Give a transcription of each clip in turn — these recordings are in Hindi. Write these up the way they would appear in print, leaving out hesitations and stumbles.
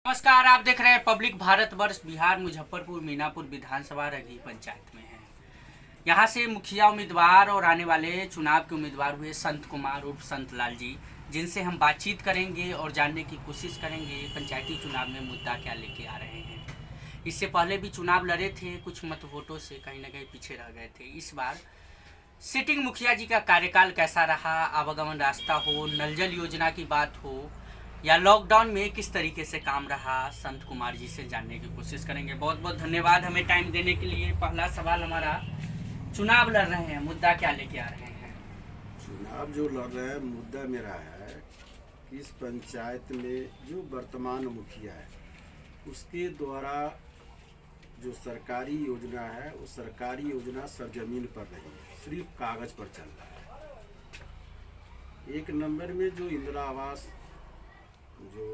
नमस्कार, आप देख रहे हैं पब्लिक भारतवर्ष। बिहार मुजफ्फरपुर मीनापुर विधानसभा रगी पंचायत में है। यहाँ से मुखिया उम्मीदवार और आने वाले चुनाव के उम्मीदवार हुए संत कुमार उर्फ संत लाल जी, जिनसे हम बातचीत करेंगे और जानने की कोशिश करेंगे पंचायती चुनाव में मुद्दा क्या लेके आ रहे हैं। इससे पहले भी चुनाव लड़े थे, कुछ मत वोटों से कहीं ना कहीं पीछे रह गए थे। इस बार सिटिंग मुखिया जी का कार्यकाल कैसा रहा, आवागमन रास्ता हो, नल जल योजना की बात हो या लॉकडाउन में किस तरीके से काम रहा, संत कुमार जी से जानने की कोशिश करेंगे। बहुत बहुत धन्यवाद हमें टाइम देने के लिए। पहला सवाल हमारा, चुनाव लड़ रहे हैं, मुद्दा क्या लेके आ रहे हैं? चुनाव जो लड़ रहे हैं, मुद्दा मेरा है कि इस पंचायत में जो वर्तमान मुखिया है उसके द्वारा जो सरकारी योजना है वो सरकारी योजना सरजमीन पर नहीं है, सिर्फ कागज पर चल रहा है। एक नंबर में जो इंदिरा आवास जो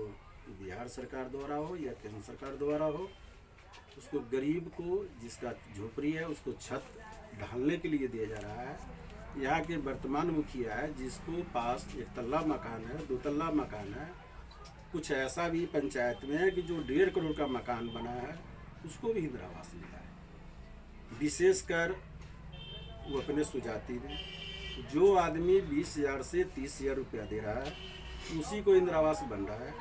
बिहार सरकार द्वारा हो या केंद्र सरकार द्वारा हो, उसको गरीब को जिसका झोपड़ी है उसको छत ढालने के लिए दिया जा रहा है। यहाँ के वर्तमान मुखिया है जिसको पास एक तल्ला मकान है, दो तल्ला मकान है, कुछ ऐसा भी पंचायत में है कि जो 1.5 करोड़ का मकान बना है उसको भी इंदिरा आवास मिला है। विशेषकर वो अपने सुजाति में जो आदमी 20,000 से 30,000 रुपया दे रहा है उसी को इंदिरा आवास बन रहा है,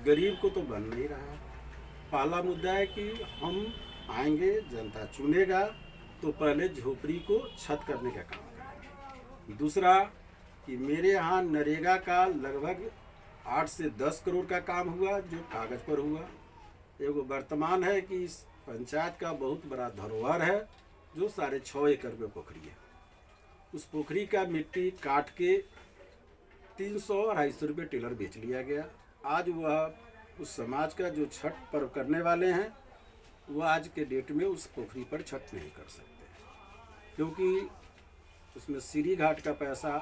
गरीब को तो बन नहीं रहा है। पहला मुद्दा है कि हम आएंगे, जनता चुनेगा तो पहले झोपड़ी को छत करने का काम करेंगे। दूसरा कि मेरे यहाँ नरेगा का लगभग 8 से 10 करोड़ का काम हुआ जो कागज़ पर हुआ। एगो वर्तमान है कि इस पंचायत का बहुत बड़ा धरोहर है जो 6.5 एकड़ में पोखरी है। उस पोखरी का मिट्टी काट के 300-250 रुपये टेलर बेच लिया गया। आज वह उस समाज का जो छठ पर्व करने वाले हैं वह आज के डेट में उस पोखरी पर छठ नहीं कर सकते, क्योंकि उसमें सीढ़ी घाट का पैसा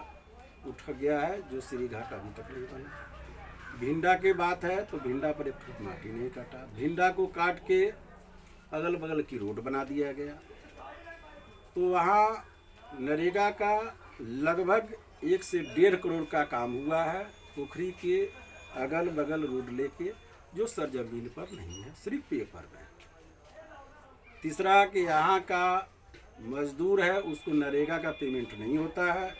उठ गया है जो सीढ़ी घाट अभी तक नहीं बना। भिंडा की बात है तो भिंडा पर एक फुट माटी नहीं काटा, भिंडा को काट के अगल बगल की रोड बना दिया गया। तो वहाँ नरेगा का लगभग 1 से 1.5 करोड़ का काम हुआ है पोखरी के अगल बगल रोड लेके, जो सरजमीन पर नहीं है, सिर्फ पेपर में। तीसरा कि यहाँ का मजदूर है उसको नरेगा का पेमेंट नहीं होता है।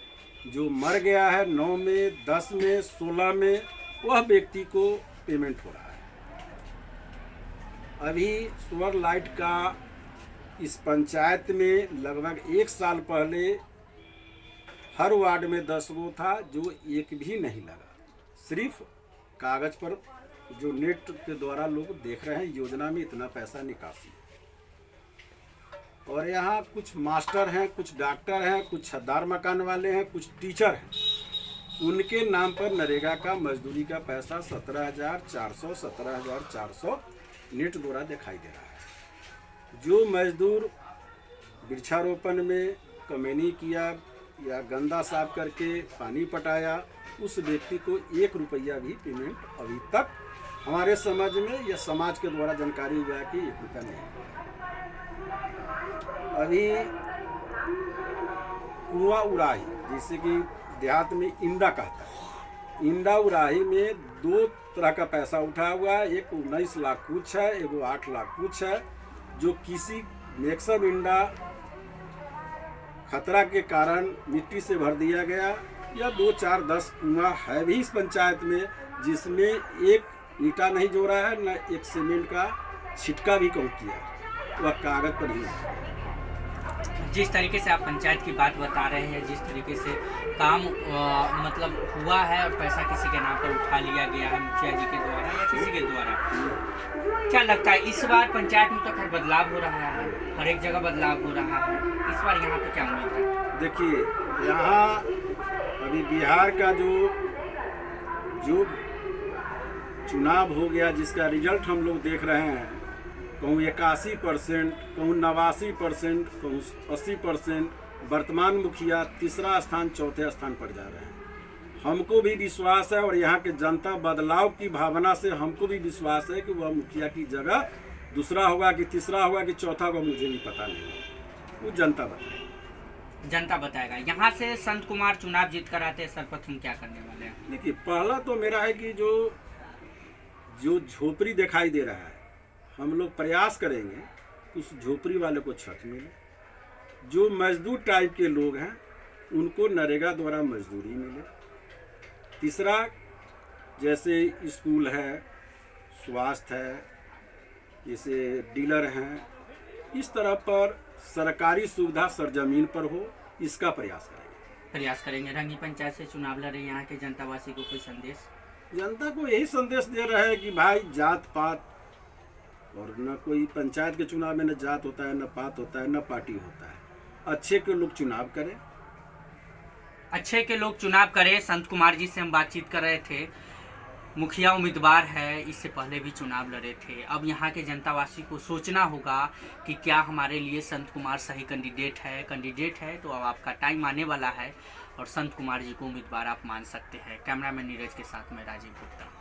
जो मर गया है 9 में, 10 में, 16 में, वह व्यक्ति को पेमेंट हो रहा है। अभी सोलर लाइट का इस पंचायत में लगभग 1 साल पहले हर वार्ड में 10 वो था, जो एक भी नहीं लगा। सिर्फ कागज पर जो नेट के द्वारा लोग देख रहे हैं योजना में इतना पैसा निकासी। और यहाँ कुछ मास्टर हैं, कुछ डॉक्टर हैं, कुछ छतदार मकान वाले हैं, कुछ टीचर हैं, उनके नाम पर नरेगा का मजदूरी का पैसा 17,400 17,400 नेट द्वारा दिखाई दे रहा है। जो मजदूर वृक्षारोपण में कमैनी किया या गंदा साफ करके पानी पटाया, उस व्यक्ति को 1 रुपया भी पेमेंट अभी तक हमारे समझ में या समाज के द्वारा जानकारी हुआ है कि 1 रुपया नहीं हुआ। अभी कुआं उड़ाही, जैसे कि देहात में इंडा कहता है, इंडा उड़ाही में 2 तरह का पैसा उठा हुआ है। एक 19 लाख कुछ है, एगो 8 लाख कुछ है, जो किसी मैक्सिमम इंडा खतरा के कारण मिट्टी से भर दिया गया। या 2, 4, 10 कुआं है भी इस पंचायत में जिसमें एक ईंटा नहीं जोड़ा है, न एक सीमेंट का छिटका भी कम किया, वह कागज पर ही है। जिस तरीके से आप पंचायत की बात बता रहे हैं, जिस तरीके से काम मतलब हुआ है और पैसा किसी के नाम पर उठा लिया गया है मुखिया जी के द्वारा या किसी के द्वारा, क्या लगता है इस बार पंचायत में तो खैर बदलाव हो रहा है, हर एक जगह बदलाव हो रहा है, इस बार यहाँ पे क्या उम्मीद है? देखिए, यहाँ अभी बिहार का जो चुनाव हो गया जिसका रिजल्ट हम लोग देख रहे हैं, कहूँ 81%, कहूँ 89%, कहूँ 80%, वर्तमान मुखिया तीसरा स्थान, चौथे स्थान पर जा रहे हैं। हमको भी विश्वास है और यहाँ के जनता बदलाव की भावना से हमको भी विश्वास है कि वह मुखिया की जगह दूसरा होगा कि तीसरा होगा कि चौथा होगा, मुझे भी पता नहीं, वो जनता बताएगी। जनता बताएगा। यहाँ से संत कुमार चुनाव जीत कर आते हैं, सर्वप्रथम क्या करने वाले हैं? देखिए, पहला तो मेरा है कि जो जो झोपड़ी दिखाई दे रहा है, हम लोग प्रयास करेंगे उस झोपड़ी वाले को छत मिले। जो मजदूर टाइप के लोग हैं उनको नरेगा द्वारा मजदूरी मिले। तीसरा, जैसे स्कूल है, स्वास्थ्य है, जैसे डीलर हैं, इस तरह पर सरकारी सुविधा सरजमीन पर हो, इसका प्रयास करेंगे। रंगी पंचायत से चुनाव लड़े यहाँ के जनतावासी को कोई संदेश? जनता को यही संदेश दे रहा है कि भाई जात पात, और न कोई पंचायत के चुनाव में न जात होता है, न पात होता है, न पार्टी होता है। अच्छे के लोग चुनाव करें। अच्छे के लोग चुनाव करें। संत कुमार जी से हम बातचीत कर रहे थे। मुखिया उम्मीदवार है, इससे पहले भी चुनाव लड़े थे। अब यहाँ के जनतावासी को सोचना होगा कि क्या हमारे लिए संत कुमार सही कैंडिडेट है। तो अब आपका टाइम आने वाला है और संत कुमार जी को उम्मीदवार आप मान सकते हैं। कैमरामैन नीरज के साथ में राजीव गुप्ता।